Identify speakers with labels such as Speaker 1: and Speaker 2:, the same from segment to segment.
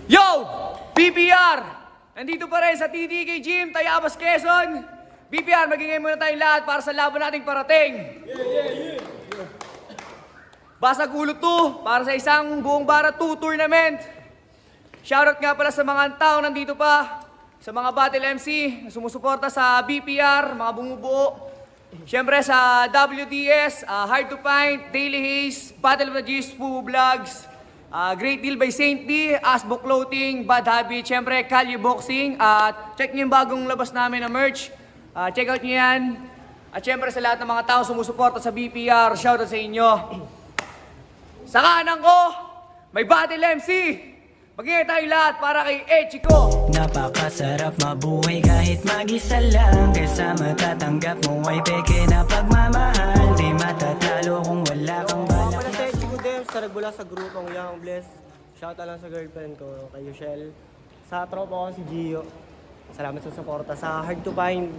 Speaker 1: Yo! BPR! Nandito pa rin sa TDK Gym, Tayabas, Quezon. BPR, magingay muna tayong lahat para sa laban nating parating. Basag Ulo 2 para sa isang buong bara 2 tournament. Shoutout nga pala sa mga tao nandito pa, sa mga battle MC na sumusuporta sa BPR, mga bumubuo. Siyempre sa WDS, Hard to Find, Daily Haze, Battle of the G's, Poo Vlogs, Great Deal by Saint D, Asbo Clothing, Bad Habit, siyempre Kalye Boxing, at check niyo yung bagong labas namin na merch. Check out niyo yan. At siyempre sa lahat ng mga tao sumusuporta sa BPR, shoutout sa inyo. Sa kanan ko, may Battle MC. Mag-ingay tayo lahat para kay Echiko.
Speaker 2: Napakasarap mabuhay kahit mag-isa lang, kaysa matatanggap mo ay peke na pagmamahal. Di matatalo kung wala kang balak.
Speaker 3: Wala sa Echiko Dem, sa nagbula sa grupong Young Bless. Shoutout lang sa girlfriend ko, kay Yushel. Sa tropa ko si Gio. Salamat sa suporta. Sa Hard to Find,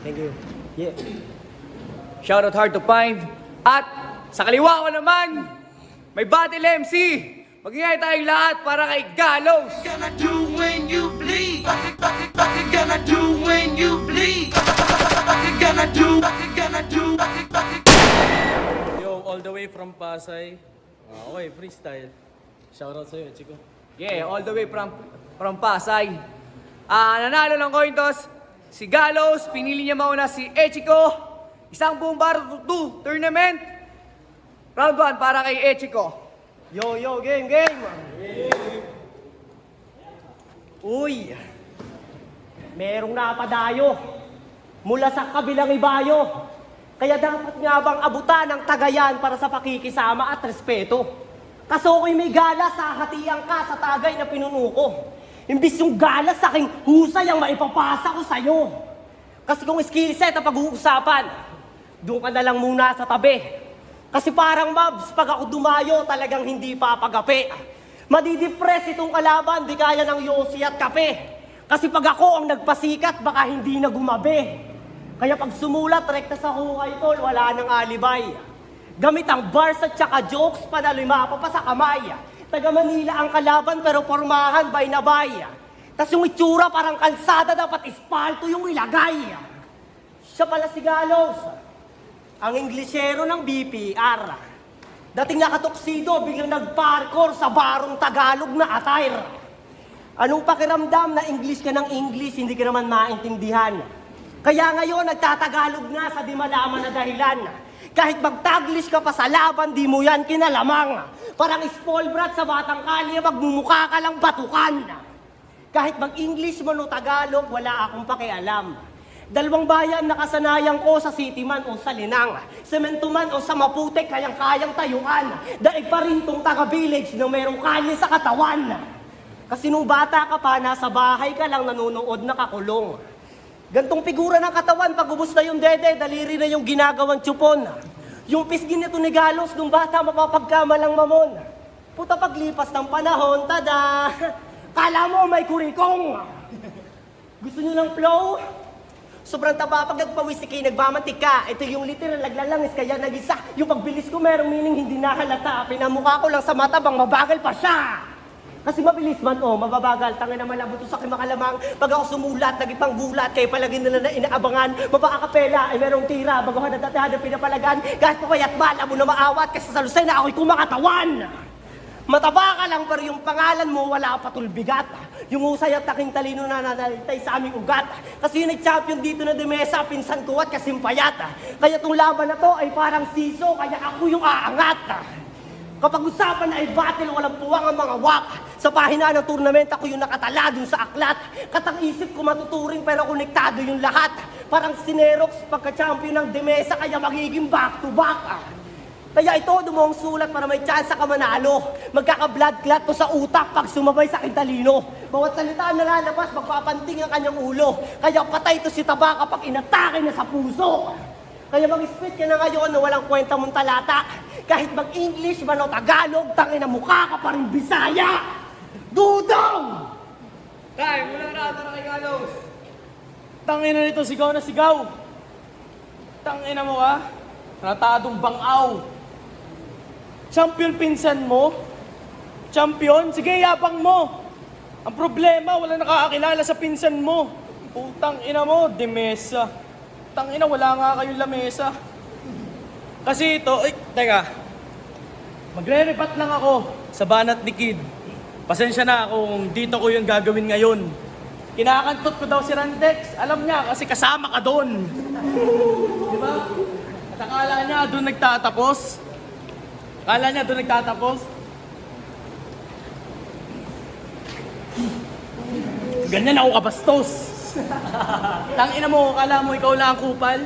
Speaker 3: thank you. Yeah.
Speaker 1: Shoutout Hard to Find. At sa kaliwa ko naman, may Battle MC. Mag-ingay tayong lahat para kay Galos.
Speaker 4: Gonna do when you bleed. What you gonna do when you bleed? What you gonna do? What you gonna do?
Speaker 5: Yo, all the way from Pasay. Okay, freestyle. Shoutout sa'yo, Chico.
Speaker 1: Yeah, all the way from Pasay. Nanalo ng coin toss si Galos. Pinili niya mauna si Echiko. Isang buong bar 2 tournament. Round 1 para kay Echiko.
Speaker 3: Yo, yo, game, game! Uy! Merong napadayo mula sa kabilang ibayo. Kaya dapat nga bang abutan ng tagayan para sa pakikisama at respeto. Kaso ako'y may galas sa hatiang ka sa tagay na pinuno ko. Imbis yung galas sa aking husay ang maipapasa ko sa'yo. Kasi kung skill set ang pag-uusapan, doon ka na lang muna sa tabi. Kasi parang mabs, pag ako dumayo, talagang hindi papagapi. Madidepress itong kalaban, di kaya ng yosi at kape. Kasi pag ako ang nagpasikat, baka hindi na gumabi. Kaya pag sumulat, rekta sa hukay tol, wala nang alibay. Gamit ang bars at saka jokes, panalima pa sa kamay. Taga Manila ang kalaban, pero pormahan by na bay. Tas yung itsura, parang kalsada, dapat ispalto yung ilagay. Siya pala si Galos, ang Inglesero ng BPR. Dating nakatoksido, biglang nag-parkour sa barong Tagalog na attire. Anong pakiramdam na English ka ng English, hindi ka naman maintindihan? Kaya ngayon, nagtatagalog na sa di malaman na dahilan. Kahit mag-Taglish ka pa sa laban, di mo yan kinalamang. Parang spoil brat sa batang kalye, magmumukha ka lang batukan. Kahit mag-English man o Tagalog, wala akong pakialam. Dalawang bayan nakasanayan ko sa City man o sa Linang. Semento man o sa Maputek, kayang-kayang tayuan. Daig pa rin tong taga-village na mayroong kalye sa katawan. Kasi nung bata ka pa, nasa bahay ka lang nanonood nakakulong. Gantong figura ng katawan, pag ubos na yung dede, daliri na yung ginagawang tsupon. Yung pisgin nito ni Galos, nung bata mapapagkamalang mamon. Puta paglipas ng panahon, tada! Kala mo may kurikong! Gusto nyo ng flow? Sobrang taba pag nagpawisi kayo, nagmamantik ka. Ito yung literal, naglalangis kaya nag-isa. Yung pagbilis ko merong meaning hindi nahalata. Pinamukha ko lang sa mata bang mabagal pa siya. Kasi mabilis man mababagal. Tangin naman lang buto sa aking makalamang. Pag ako sumulat, nagipang gulat. Kayo palagi nila na inaabangan. Mapakakapela ay merong tira. Baguhan na datihan na pinapalagan. Kahit papayat bala mo na maawat. Kasi sa lusay na ako'y kumakatawan. Mataba ka lang pero yung pangalan mo wala patulbigat. Yung usay at taking talino na nanalitay sa aming ugat. Kasi yun ay champion dito na demesa, pinsan ko at kasimpayat. Kaya itong laban na to ay parang siso, kaya ako yung aangat. Kapag usapan na ay battle, walang puwang ang mga wak. Sa pahina ng tournament, ako yung nakatala dun sa aklat. Katang isip ko matuturing pero konektado yung lahat. Parang si Nerox pagka-champion ng Demesa kaya magiging back-to-back. Kaya ito, dumong sulat para may chance ka manalo. Magkaka-blood clot to sa utak pag sumabay sa Quintalino. Bawat salita na lalabas, magpapanting ang kanyang ulo. Kaya patay to si Taba kapag inatake na sa puso. Kaya mag-spit ka na ngayon na walang kwenta mong talata. Kahit mag-English man o Tagalog, tangin na mukha ka pa rin Bisaya. Dudong!
Speaker 1: Kaya, mula na ito na kay Carlos.
Speaker 5: Tangina nito, sigaw na sigaw. Tangina mo ka. Tratadong bangaw. Champion pinsan mo? Champion? Sige, yapang mo. Ang problema, wala nakakakilala sa pinsan mo. Putang ina mo, Demesa. Tangina, wala nga kayong lamesa. Kasi ito, teka. Magre-rebat lang ako sa banat ni Kid. Pasensya na kung dito ko yung gagawin ngayon. Kinakantot ko daw si Randex. Alam niya kasi kasama ka doon. Di ba? At akala niya doon nagtatapos. Akala niya doon nagtatapos. Ganyan ako kabastos. Tangina mo, akala mo ikaw lang ang kupal.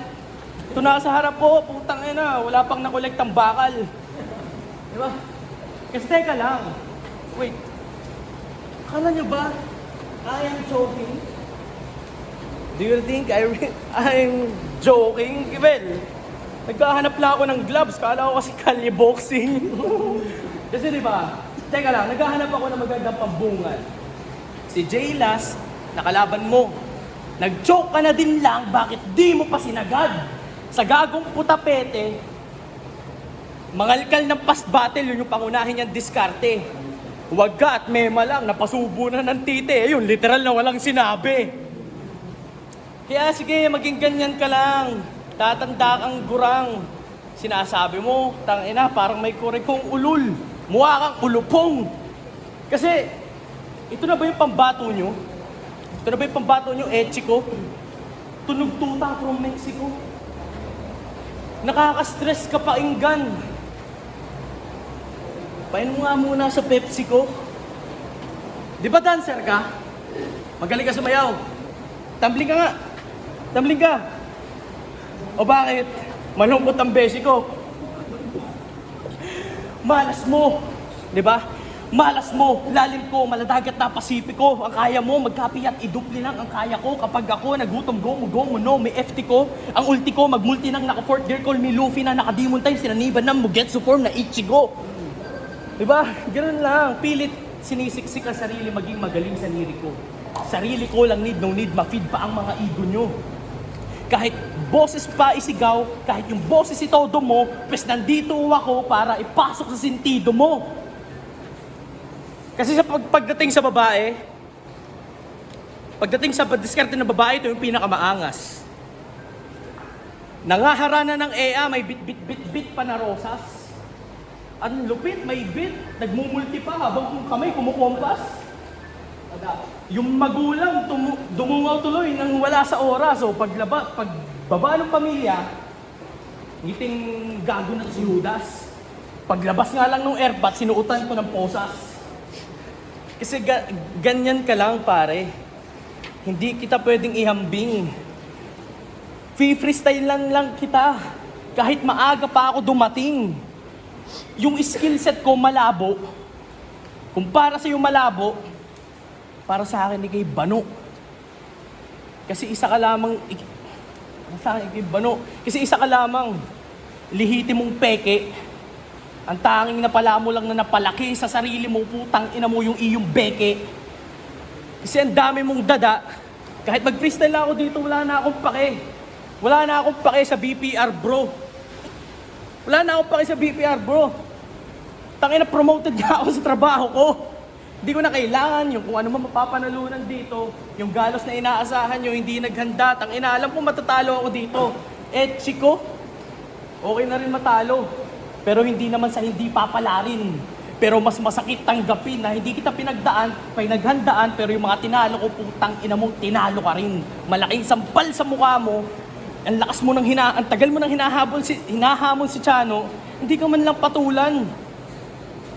Speaker 5: Ito na sa harap ko, putang ina, wala pang nakolektang bakal. Di ba? Kasi teka lang. Wait. Akala niyo ba I am joking? Do you think I'm joking? Well, nagkahanap lang ako ng gloves. Kala ko kasi kalye boxing. Kasi di ba? Teka lang, naghahanap ako ng magandang pambungan. Si Jay Last, nakalaban mo. Nag-joke ka na din lang, bakit di mo pa sinagad? Sa gagong putapete, mangalkal ng past battle, yun yung pangunahin niyang diskarte. Huwag ka at mema lang, napasubo na ng tite. Yun, literal na walang sinabi. Kaya sige, maging ganyan ka lang. Tatanda kang gurang. Sinasabi mo, tangina, parang may kurekong ulul. Mukha kang ulupong. Kasi, ito na ba yung pambato nyo? Ito na ba yung pambato nyo, Echiko? Tunog tuta from Mexico. Nakaka-stress ka painggan. Painom nga muna sa Pepsi ko. Di ba dancer ka? Magaling ka sumayaw. Tumbling ka nga. Tumbling ka. O bakit? Malungkot ang besi ko. Malas mo. Di ba? Malas mo, lalim ko, maladagat na Pasipiko. Ang kaya mo, magkapi at idupli lang ang kaya ko. Kapag ako nagutom, go mo no, may FT ko. Ang ulti ko, magmulti nang naka-fourth gear call me Luffy na naka-demon time, sinaniban ng Mugetsu form na Ichigo. Diba? Ganun lang. Pilit sinisiksik ang sarili maging magaling sa liriko. Sarili ko lang no need, ma-feed pa ang mga ego nyo. Kahit boses pa isigaw, kahit yung boses itodo mo, pues nandito ako para ipasok sa sentido mo. Kasi sa pagdating sa babae, pagdating sa diskarte ng babae, ito yung pinakamaangas. Nangaharana ng EA, may bit pa na rosas. Ang lupit, may bit, nagmumulti pa habang kung kamay kumukompas. Yung magulang dumungaw tuloy nang wala sa oras. So pagbaba ng pamilya, ngiting gago na si Judas. Paglabas nga lang ng airbat, sinuutan ko ng posas. Kasi ganyan ka lang pare. Hindi kita pwedeng ihambing. Freestyle lang kita. Kahit maaga pa ako dumating. Yung skill set ko malabo. Kung para sa'yo malabo, para sa akin ikay bano. Kasi isa ka lamang, sa akin ikay bano. Kasi isa ka lamang, lihiti mong peke. Ang tanging napala mo lang na napalaki sa sarili mo, putang ina mo yung iyong beke. Kasi ang dami mong dada. Kahit mag-freestyle ako dito, wala na akong pake. Wala na akong pake sa BPR, bro. Wala na akong pake sa BPR, bro. Tangina, promoted nga ako sa trabaho ko. Hindi ko na kailangan yung kung ano man mapapanalunan dito. Yung galos na inaasahan nyo, hindi naghanda. Tangina, alam ko matatalo ako dito. Chiko, okay na rin matalo. Pero hindi naman sa hindi papalarin. Pero mas masakit tanggapin na hindi kita pinagdaan, pinaghandaan, pero yung mga tinalo ko, putang ina mo, tinalo ka rin. Malaking sampal sa mukha mo, ang lakas mo ang tagal mo nang hinahamon si Chano, hindi ka man lang patulan.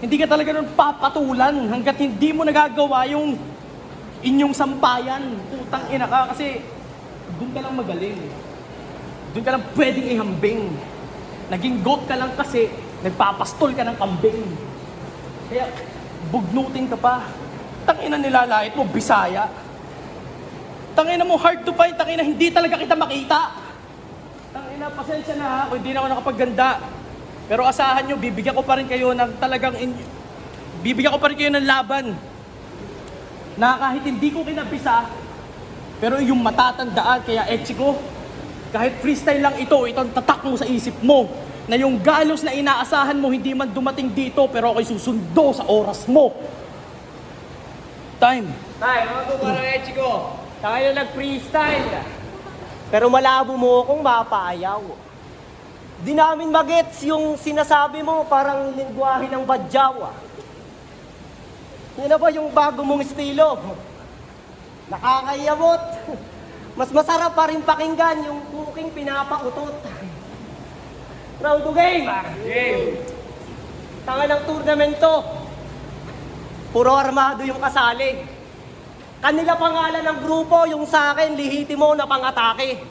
Speaker 5: Hindi ka talaga nun papatulan hanggat hindi mo nagagawa yung inyong sampayan. Putang ina ka kasi doon ka lang magaling. Doon ka lang pwedeng ihambing. Naging goat ka lang kasi nagpapastol ka ng kambing. Kaya bugnutin ka pa. Tangina nilalait mo, Bisaya. Tangina mo, hard to find. Tangina, hindi talaga kita makita. Tangina, pasensya na ha, kung hindi na ako nakapagganda. Pero asahan nyo, bibigyan ko pa rin kayo ng talagang... bibigyan ko pa rin kayo ng laban. Na kahit hindi ko kinabisa, pero yung matatandaan, kaya Echiko, kahit freestyle lang ito tatak mo sa isip mo, na yung galos na inaasahan mo, hindi man dumating dito, pero ako'y susundo sa oras mo. Time.
Speaker 1: Tay, mga kumpara ng Echiko.
Speaker 3: Tayo nag-freestyle. Pero malabo mo akong mapayaw. Di namin magets yung sinasabi mo parang lingwahe ng badyaw. Yan na ba yung bago mong estilo? Nakakayamot. Mas masarap pa rin pakinggan yung cooking pinapautot. Round to game.
Speaker 1: Game.
Speaker 3: Tanga ng tournament to. Puro armado yung kasali. Kanila pangalan ng grupo, yung sa akin, lihitimo na pang-atake.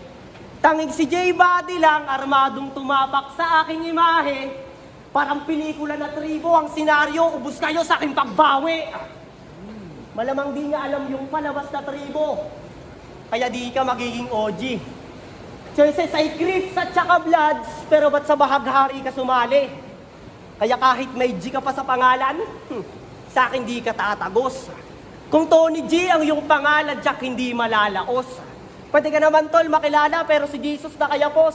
Speaker 3: Tanging si J-Body lang, armadong tumapak sa aking imahe. Parang pelikula na tribo ang senaryo, ubus kayo sa aking pagbawi. Malamang di niya alam yung palabas na tribo. Kaya di ka magiging OG. Choices ay Crips at saka Bloods, pero ba't sa bahaghari ka sumali? Kaya kahit may G ka pa sa pangalan, sa akin di ka tatagos. Kung Tony G ang iyong pangalan, Jack, hindi malalaos. Pwede ka naman, tol, makilala, pero si Jesus na kaya pos.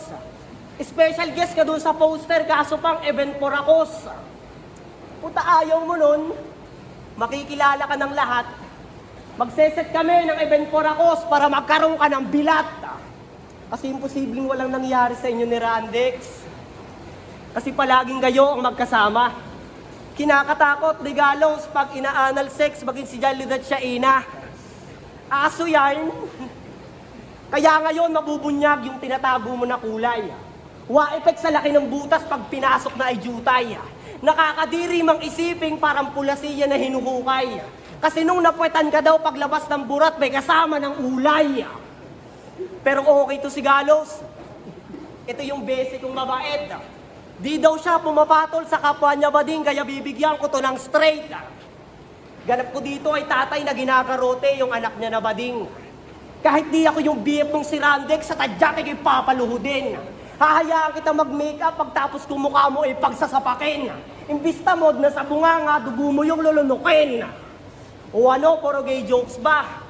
Speaker 3: Special guest ka dun sa poster, kaso pang event porakos. Puta, ayaw mo nun, makikilala ka ng lahat. Magseset kami ng event porakos para magkaroon ka ng bilat. Kasi imposibleng walang nangyari sa inyo ni Randex. Kasi palaging kayo ang magkasama. Kinakatakot, regalos, pag ina-anal sex, maging si Jalidad siya ina. Aso yan. Kaya ngayon, mabubunyag yung tinatago mo na kulay. Wa-effect sa laki ng butas pag pinasok na ay jutay. Nakakadiri mang isiping parang pulasiya na hinuhukay. Kasi nung napwetan ka daw paglabas ng burat, may kasama ng ulay. Pero okay to si Galos. Ito yung basic kong mabait. Di daw siya pumapatol sa kapwa niya bading, kaya bibigyan ko to ng straight. Ganap ko dito ay tatay na ginagarote yung anak niya na bading. Kahit di ako yung BF ng si Randex, sa tadyak ay papaluhudin. Hahayaan kita mag-makeup pagtapos kung mukha mo ay pagsasapakin. Imbista mod na sa bunganga, dugo mo yung lulunukin. O ano, puro gay jokes ba?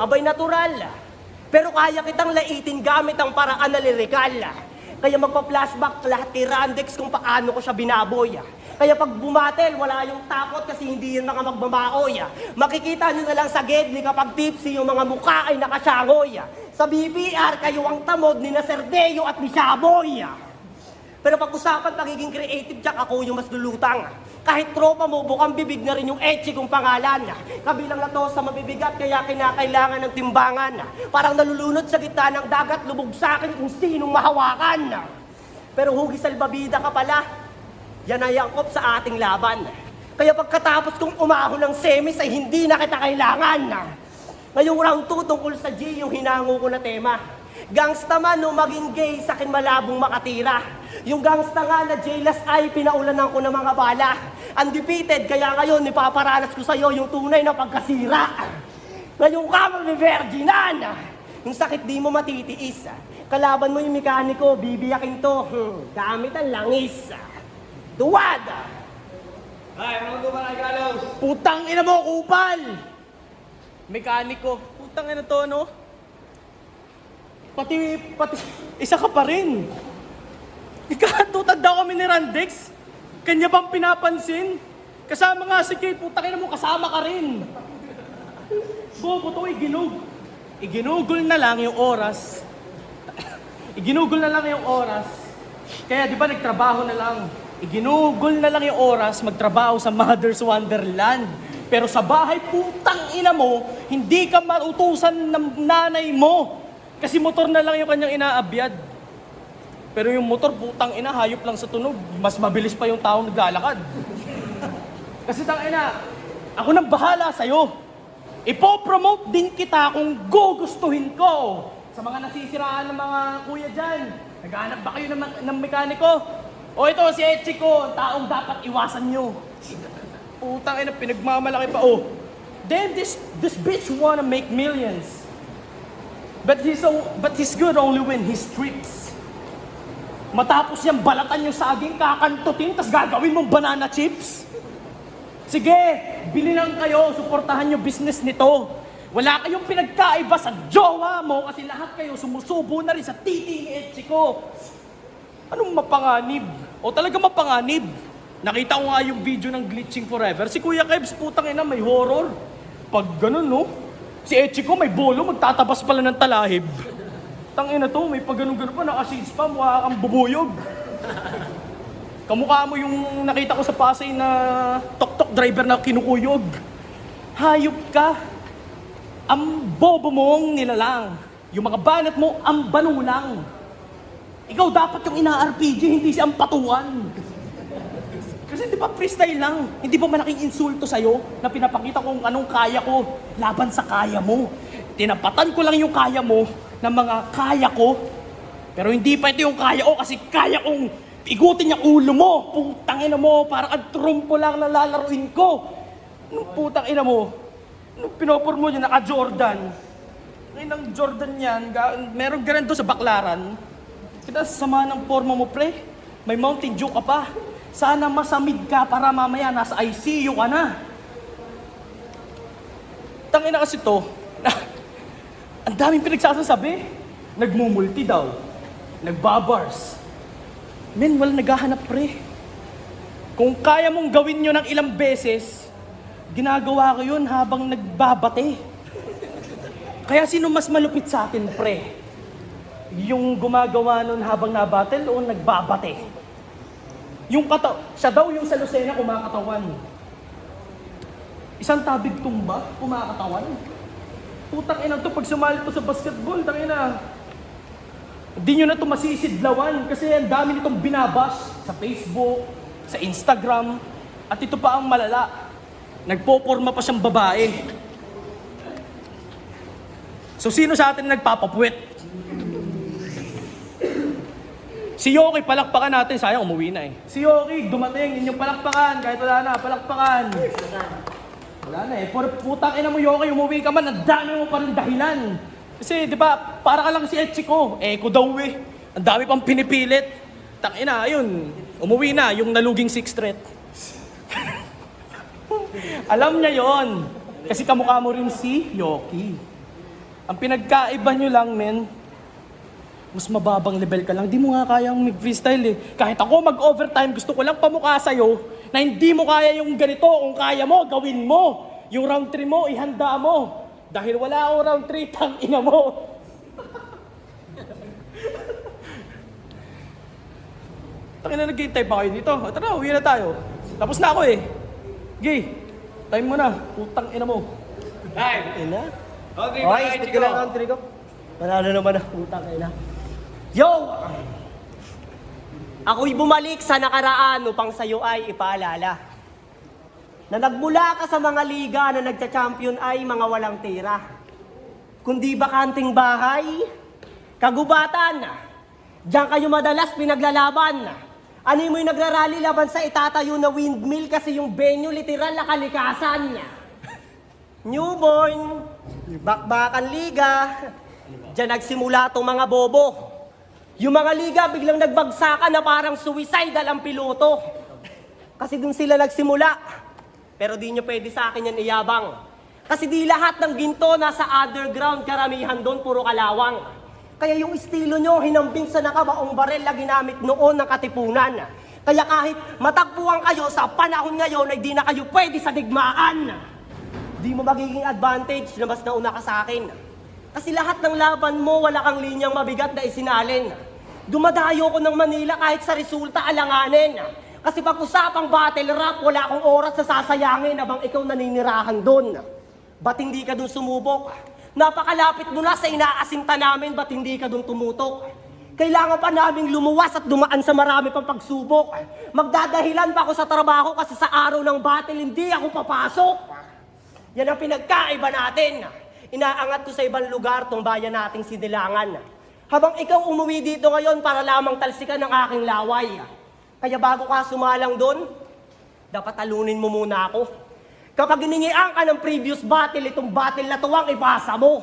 Speaker 3: Abay natural. Pero kaya kitang laitin gamit ang paraan na lirikal. Kaya magpa-flashback lahat kay Randex kung paano ko siya binaboy. Kaya pag bumatel, wala yung takot kasi hindi yun mga magmamaoy. Makikita nyo na lang sa gedli kapag tipsy yung mga mukha ay nakasyangoy. Sa BBR, kayo ang tamod ni na Serdeo at ni Shaboy. Pero pag-usapan pagiging creative, Jack, ako yung mas lulutang. Kahit tropa mo, bukang bibig na rin yung etchi kong pangalan. Kabilang na to sa mabibigat, kaya kinakailangan ng timbangan. Parang nalulunod sa gitna ng dagat, lubog sa akin kung sinong mahawakan. Pero hugis salbabida ka pala, yan ay angkop sa ating laban. Kaya pagkatapos kong umahon ng semis ay hindi na kita kailangan. Ngayong round 2 tungkol sa G, yung hinango ko na tema. Gangsta man o maging gay, sa akin malabong makatira. Yung gangsta nga na J-Last ay pinaulanan ko ng mga bala. Undefeated, kaya ngayon ipaparanas ko sa'yo yung tunay na pagkasira. Ngayon ka mabivirginan. Yung sakit di mo matitiis. Kalaban mo yung mekaniko, bibiyakin to. Gamit ang langis. Tuwad!
Speaker 1: Ay, mga kumpara ng Galos.
Speaker 5: Putang ina mo, kupal! Mekaniko. Putang ina to, no? Pati, isa ka pa rin. Ikatutad daw kami ni Randex. Kanya bang pinapansin? Kasama nga si Kate, putang ina mo, kasama ka rin. Bobo to, iginugol na lang yung oras. Iginugol na lang yung oras. Kaya di ba nagtrabaho na lang. Iginugol na lang yung oras, magtrabaho sa Mother's Wonderland. Pero sa bahay, putang ina mo, hindi ka mautusan ng nanay mo. Kasi motor na lang yung kanyang inaabyad. Pero yung motor, putang ina, hayop lang sa tunog. Mas mabilis pa yung tao naglalakad. Kasi tangina, ako nang bahala sa'yo. Ipo-promote din kita kung gugustuhin ko. Sa mga nasisiraan ng mga kuya dyan, naghahanap ba kayo ng mekaniko? O ito, si Echiko, ang taong dapat iwasan nyo. Putang ina, pinagmamalaki pa. Oh, then this bitch wanna make millions. But he's good only when he strips. Matapos niyang balatan yung saging, kakantutin, tas gagawin mong banana chips? Sige, bili lang kayo, suportahan yung business nito. Wala kayong pinagkaiba sa jowa mo kasi lahat kayo sumusubo na rin sa titi ni Echiko. Anong mapanganib? O talaga mapanganib? Nakita ko nga yung video ng Glitching Forever. Si Kuya Kebs, putang ina, may horror. Pag ganun, no? Si Echiko may bolo, magtatabas pala ng talahib. Tangina to, may pag ganun-ganun pa, naka-shades pa, mukha kang bubuyog. Kamukha mo yung nakita ko sa Pasay na tok-tok driver na kinukuyog. Hayop ka. Ang bobo mong nilalang. Yung mga banat mo, ang banulang. Ikaw dapat yung ina-RPG, hindi si Ampatuan. Kasi di ba freestyle lang? Hindi ba malaking insulto sa'yo na pinapakita kung anong kaya ko laban sa kaya mo? Tinapatan ko lang yung kaya mo ng mga kaya ko. Pero hindi pa ito yung kaya ko kasi kaya kong igutin yung ulo mo. Putang ina mo, parang ang trumpo lang na lalaruin ko. Nung putang ina mo, nung pinopor mo yun, naka-Jordan. Ngayon ang Jordan yan, meron ganun sa baklaran. Kita sama ng forma mo, pre. May Mountain Dew ka pa. Sana masamid ka para mamaya nasa ICU ka na. Tangina kasi to, ang daming pinagsasabi. Nagmumulti daw. Nagbabars. Men, wala naghahanap, pre. Kung kaya mong gawin nyo ng ilang beses, ginagawa ko yun habang nagbabate. Kaya sino mas malupit sa akin, pre? Yung gumagawa nun habang nabattle o nagbabate? Siya daw yung sa Lucena kumakatawan. Isang tabig tumba, kumakatawan. Putang ina to, pag sumali to sa basketball, tangina. Hindi nyo na ito masisidlawan kasi ang dami nitong binabash sa Facebook, sa Instagram, at ito pa ang malala. Nagpoporma pa siyang babae. So sino sa atin nagpapapuwet? Si Yoki, palakpakan natin. Sayang, umuwi na eh. Si Yoki, dumating. Inyong palakpakan. Kahit wala na, palakpakan. Wala na eh. Putang ina mo, Yoki, umuwi ka man. Ang dami mo pa rin dahilan. Kasi, di ba, para ka lang si Echiko. Eko daw eh. Ang dami pang pinipilit. Tangina, ayun. Umuwi na, yung naluging 6th Street. Alam niya yon. Kasi kamukha mo rin si Yoki. Ang pinagkaiba nyo lang, men, mas mababang level ka lang. Di mo nga kayang mag-freestyle eh. Kahit ako mag-overtime, gusto ko lang pamukha sa'yo na hindi mo kaya yung ganito. Kung kaya mo, gawin mo. Yung round 3 mo, ihanda mo. Dahil wala akong round 3, tangina mo. Tangina, nag-game pa kayo dito. Tara, uwi na tayo. Tapos na ako eh. Gay, time mo na. Putang ina mo.
Speaker 1: Time!
Speaker 3: Ina?
Speaker 1: Okay,
Speaker 3: Okay,
Speaker 1: bye,
Speaker 3: spit ko lang ang ko. Panalo naman na, putang ina. Yo! Ako'y bumalik sa nakaraan upang sa'yo ay ipaalala na nagmula ka sa mga liga na nagcha-champion ay mga walang tira. Kundi bakanting bahay, kagubatan, diyan kayo madalas pinaglalaban. Ano mo'y nagrarally laban sa itatayo na windmill kasi yung venue literal na kalikasan. Newborn, bakbakan liga, diyan nagsimula itong mga bobo. Yung mga liga biglang nagbagsakan na parang suicidal ang piloto. Kasi dun sila nagsimula. Pero di nyo pwede sa akin yan iyabang. Kasi di lahat ng ginto nasa underground, karamihan doon puro kalawang. Kaya yung estilo nyo hinambing sa nakabaong barel na ginamit noon ng katipunan. Kaya kahit matagpuan kayo sa panahon ngayon ay di na kayo pwede sa digmaan. Di mo magiging advantage na mas nauna ka sa akin. Kasi lahat ng laban mo wala kang linyang mabigat na isinalin. Dumadayo ko ng Manila kahit sa resulta alanganin. Kasi pag usapang battle rap, wala akong oras na sasayangin habang ikaw naninirahan doon. Ba't hindi ka doon sumubok? Napakalapit mo na sa inaasinta namin, ba't hindi ka doon tumutok? Kailangan pa naming lumuwas at dumaan sa marami pang pagsubok. Magdadahilan pa ako sa trabaho kasi sa araw ng battle hindi ako papasok. Yan ang pinagkaiba natin. Inaangat ko sa ibang lugar tong bayan nating Sinilangan. Habang ikaw umuwi dito ngayon para lamang talsikan ng aking laway. Kaya bago ka sumalang doon, dapat talunin mo muna ako. Kapag hiningian ka ng previous battle, itong battle na to ang ipasa mo.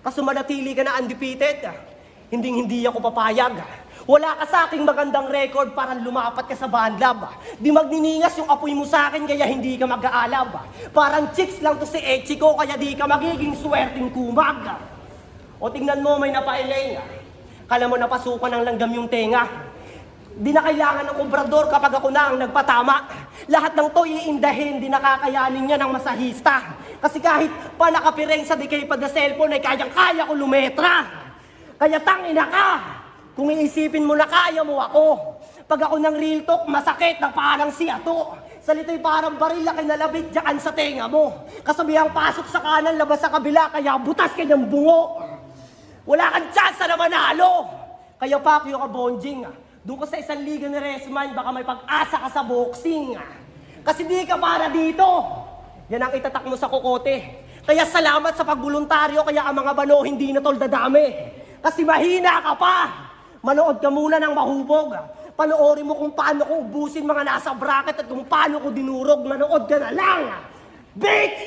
Speaker 3: Kaso manatili ka na undefeated, hindi ako papayag. Wala ka sa aking magandang record para lumapat ka sa bandlab. Di magniningas yung apoy mo sa akin kaya hindi ka mag-aalab. Parang chicks lang to si Echiko kaya di ka magiging swerteng kumag. O tingnan mo may napailing. Kala mo napasukan ng langgam yung tenga. Di na kailangan ng obrador kapag ako na ang nagpatama. Lahat ng to iindahin, di nakakayanin niya ng masahista. Kasi kahit pa nakapiring sa dikaypad na cellphone ay kayang-kaya ko lumetra. Kaya tangina ka! Kung iisipin mo na kaya mo ako. Pag ako ng real talk, masakit na parang siyato. Salito'y parang baril na kinalabit diyan sa tenga mo. Kasabihang pasok sa kanan, labas sa kabila, kaya butas ka niyang bungo. Wala kang chance na manalo. Kaya Pacquiao ka, Bonjing. Doon ka sa isang liga ni Resman, baka may pag-asa ka sa boxing. Kasi di ka para dito. Yan ang itatak mo sa kokote. Kaya salamat sa pagbuluntaryo, kaya ang mga bano hindi na tol dadami. Kasi mahina ka pa. Manood ka muna ng mahubog. Panoorin mo kung paano ko ubusin mga nasa bracket at kung paano ko dinurog. Manood ka na lang. Bitch!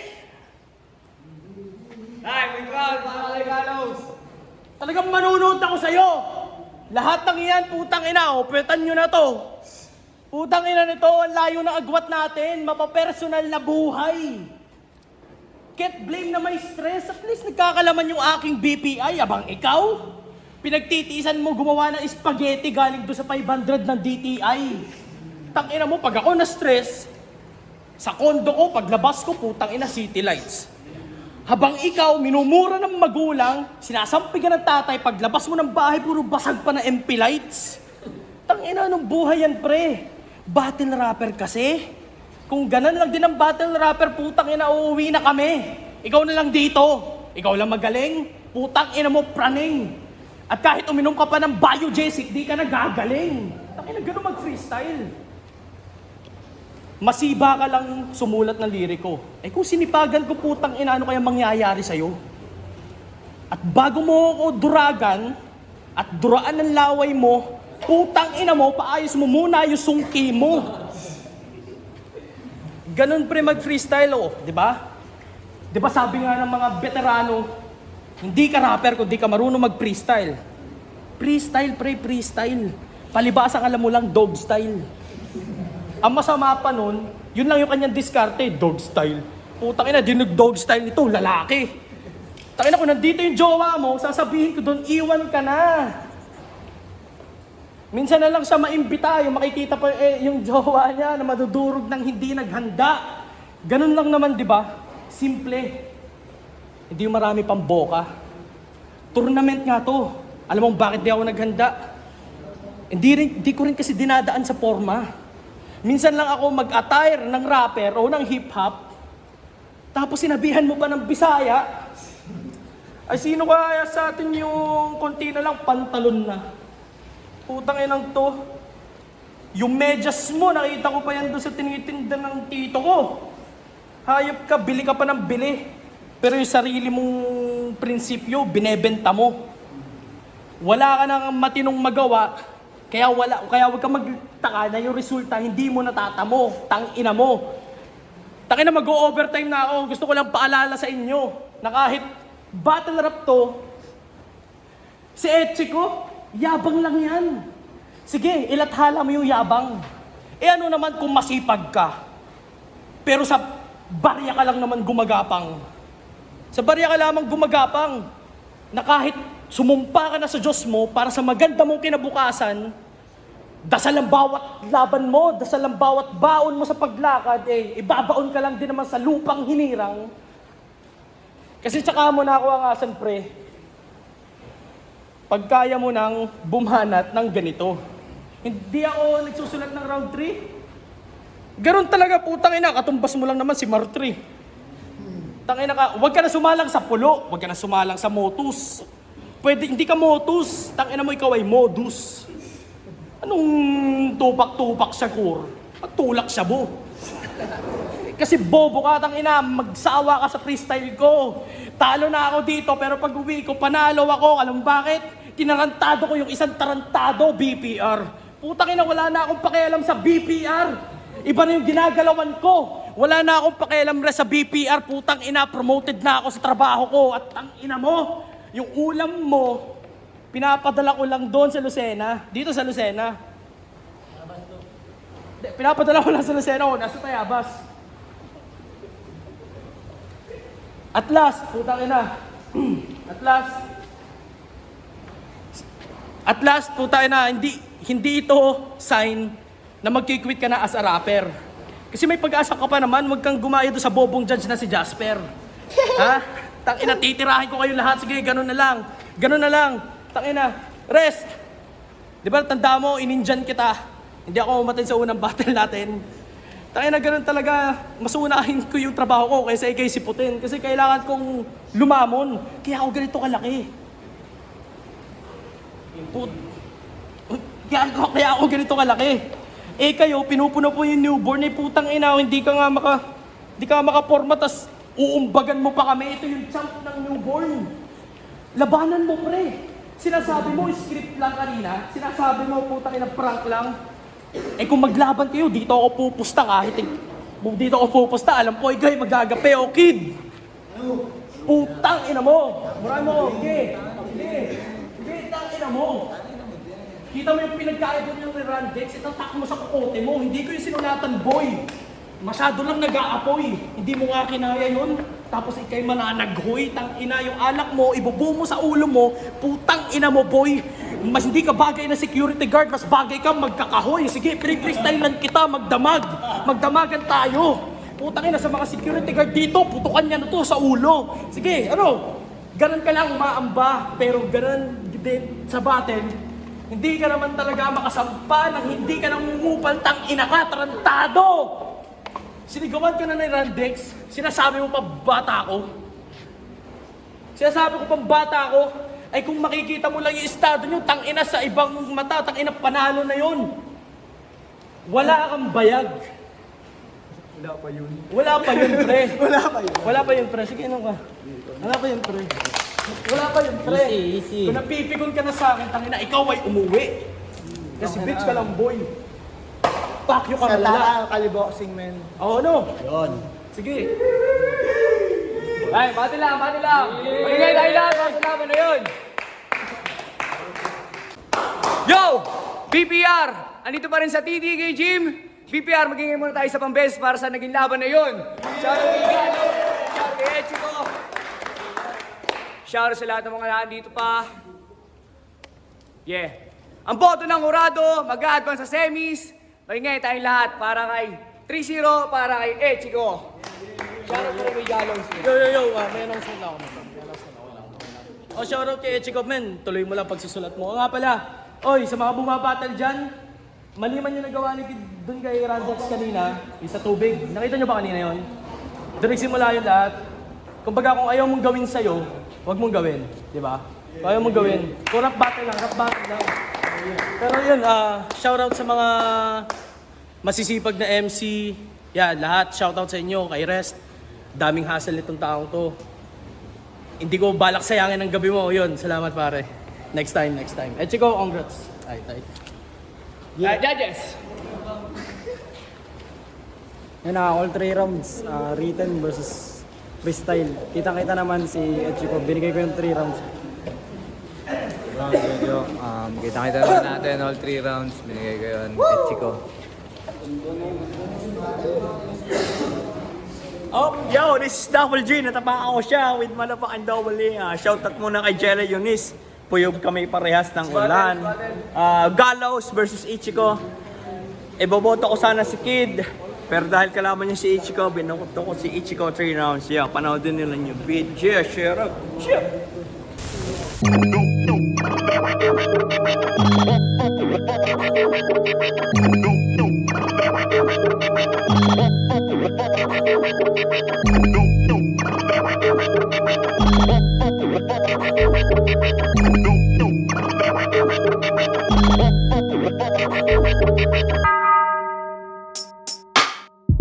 Speaker 1: Ay, may crowd, mga kalegalos.
Speaker 5: Talagang manunood ako sa'yo. Lahat ng iyan, putang ina, opetan nyo na to. Putang ina nito, ang layo ng agwat natin, mapapersonal na buhay. Can't blame na may stress, at least nagkakalaman yung aking BPI, abang ikaw. Pinagtitiisan mo gumawa ng spaghetti galing doon sa 500 ng DTI. Tang ina mo, pag ako na-stress, sa kondo ko, paglabas ko, putang ina, city lights. Habang ikaw, minumura ng magulang, sinasampi ka ng tatay, paglabas mo ng bahay, puro basag pa na MP lights. Tangina, anong buhay yan, pre? Battle rapper kasi? Kung ganun lang din ang battle rapper, putang ina, uuwi na kami. Ikaw na lang dito. Ikaw lang magaling. Putang ina mo, praning. At kahit uminom ka pa ng Biogesic, di ka nagagaling. Tangina, ganun mag-freestyle. Masiba ka lang sumulat ng liriko. Eh kung sinipagan ko putang ina, ano kaya mangyayari sa'yo? At bago mo ako duragan at duraan ng laway mo, putang ina mo, paayos mo muna yung sungki mo. Ganun pre mag-freestyle oh, di ba? Di ba sabi nga ng mga veterano, hindi ka rapper kung di ka marunong mag-freestyle. Freestyle pre, freestyle. Palibasang alam mo lang, dog style. Ang masama pa nun, yun lang yung kanyang diskarte, dog style. Putang ina, dog style nito, lalaki. Tangina, kung nandito yung jowa mo, sasabihin ko doon, iwan ka na. Minsan na lang siya maimbita, yung makikita pa yung jowa niya na madudurog ng hindi naghanda. Ganun lang naman, di ba? Simple. Hindi yung marami pang boka. Tournament nga to. Alam mo bakit di ako naghanda? Hindi ko rin kasi dinadaan sa forma. Minsan lang ako mag-attire ng rapper o ng hip-hop, tapos sinabihan mo pa ng Bisaya, ay sino kaya sa atin yung konti na lang pantalon na? Putang inang to. Yung medyas mo, nakita ko pa yan doon sa tinitinda ng tito ko. Hayop ka, bili ka pa ng bili. Pero yung sarili mong prinsipyo, binebenta mo. Wala ka nang matinong magawa, kaya huwag kang magtaka na yung resulta hindi mo natatamo. Tangina mo. Tangina, mag-o-overtime na ako. Gusto ko lang paalala sa inyo na kahit battle rap to, si Echiko, yabang lang yan. Sige, ilathala mo yung yabang. Eh ano naman kung masipag ka, pero sa barya ka lang naman gumagapang. Sa barya ka lamang gumagapang na kahit sumumpa ka na sa Diyos mo para sa maganda mong kinabukasan, dasal ang bawat laban mo, dasal ang bawat baon mo sa paglakad, ibabaon ka lang din naman sa lupang hinirang. Kasi tsaka mo na ako ang asan, pre. Pag kaya mo nang bumanat ng ganito. Hindi ako nagsusulat ng round 3. Ganon talaga, putang ina, katumbas mo lang naman si Martri. Tangina ka, huwag ka na sumalang sa pulo, huwag ka na sumalang sa motus. Pwede, hindi ka modus. Tangina mo, ikaw ay modus. Anong tupak-tupak siya, Kur? Pagtulak siya, bo. Kasi bobo ka, tangina, magsawa ka sa freestyle ko. Talo na ako dito, pero pag uwi ko, panalo ako. Alam mo bakit? Tinarantado ko yung isang tarantado, BPR. Putang ina, wala na akong pakialam sa BPR. Iba na yung ginagalawan ko. Wala na akong pakialam sa BPR. Putang ina, promoted na ako sa trabaho ko. At ang ina mo, yung ulam mo, pinapadala ko lang doon sa Lucena. Dito sa Lucena. Pinapadala ko lang sa Lucena. O, nasa Tayabas. At last, putang ina. At last, putang ina, hindi ito sign na magkikwit ka na as a rapper. Kasi may pag-asa ka pa naman, huwag kang gumaya doon sa bobong judge na si Jasper. Ha? Tangina, titirahin ko kayo lahat. Sige, ganun na lang. Tangina, rest. Di ba, tanda mo, ininjan kita. Hindi ako umatid sa unang battle natin. Tangina, ganun talaga. Mas unahin ko yung trabaho ko kaysa ikay siputin. Kasi kailangan kong lumamon. Kaya ako ganito kalaki. Kaya ako ganito kalaki. Eh kayo, pinupuno po yung newborn. Eh putang ina, hindi ka makaporma, tas uumbagan mo pa kami. Ito yung champ ng newborn. Labanan mo, pre. Sinasabi mo, script lang kanina. Sinasabi mo, putang ina, prank lang. Eh kung maglaban kayo, dito ako pupusta kahit dito ako pupusta. Alam ko, ikay magagape, o kid. Putang ina mo. Murahan mo, sige, tang ina mo. Kita mo yung pinagkaibo niyo ni Randex, itatak mo sa kukote mo. Hindi ko yung sinulatan, boy. Masyado lang nag-aapoy. Hindi mo nga kinaya yun. Tapos ikay mananaghoy, tang ina, yung alak mo, ibubo mo sa ulo mo, putang ina mo, boy. Mas hindi ka bagay na security guard, mas bagay ka magkakahoy. Sige, pre-freestylean kita, magdamagan tayo. Putang ina, sa mga security guard dito, putukan niya na to sa ulo. Sige, ano, ganun ka lang umaamba, pero ganun din sa battle. Hindi ka naman talaga makasampa nang hindi ka nang mumupal, tang ina ka, tarantado! Sinigawan ka na ni Randex, sinasabi mo pa bata ako. Sinasabi ko pang bata ako, ay kung makikita mo lang yung estado nyo, tang ina sa ibang mata, tang ina panalo na yon. Wala kang bayag. Wala pa yun, pre. Wala pa yun, pre. Sige, ano ka? Wala pa yun, pre.
Speaker 3: Easy.
Speaker 5: Kung napipikon ka na sa akin, tangina, ikaw ay umuwi. Kasi bitch ka lang, boy. Pakyo ka na lang.
Speaker 6: Kaliboxing, men.
Speaker 5: Oo, no?
Speaker 6: Yun.
Speaker 5: Sige.
Speaker 1: Ay, bati lang. Magigay tayo lang para sa laban na yun. Yo! BPR! Andito pa rin sa TDK Gym. BPR, magiging muna tayo sa pang-best para sa naging laban na yun. Shoutout kay Galo. Shoutout kay Echiko. Shoutout sa lahat ng mga nandito pa. Yeah. Ang boto ng Jurado, mag-a-advance sa semis. Magingay tayong lahat para kay 3-0, para kay Echiko. Shoutout ko kay Galo.
Speaker 5: Yo, may announcement na ako. Oh, shoutout kay Echiko, men. Tuloy mo lang pagsusulat mo. O nga pala, oy, sa mga bumabattle dyan, mali man yung nagawa ni Kid doon kay Randex kanina, yung sa tubig. Nakita nyo ba kanina yon? Doon nagsimula yung lahat. Kumbaga kung ayaw mong gawin sa'yo, huwag mong gawin. Di ba? Kung ayaw mong gawin. Kung rap battle lang. Pero yun, shoutout sa mga masisipag na MC. Yan, lahat. Shoutout sa inyo, kay Rest. Daming hassle nitong taong to. Hindi ko balak sayangin ang gabi mo. Yun, salamat pare. Next time. Eh, Chico, congrats. Ay.
Speaker 1: Judges.
Speaker 6: Yan na, all 3 rounds. Written versus freestyle. Kitang-kita naman si Echiko. Binigay ko yung 3 rounds.
Speaker 7: Kita-kita naman natin all 3 rounds. Binigay ko yun, Echiko.
Speaker 3: Oh, yo, this is Double G. Natapakan ko siya with Malapak and Double E. Shoutout muna kay Jelly Yunis. Puyog kami parehas ng ulan. Gallows versus Ichiko. Iboboto ko sana si Kid. Pero dahil kalaban niya si Ichiko, binoto ko si Ichiko 3 rounds. Yeah, panoodin nila yung video. Share up.
Speaker 8: No.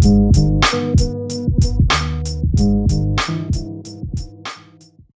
Speaker 2: Thank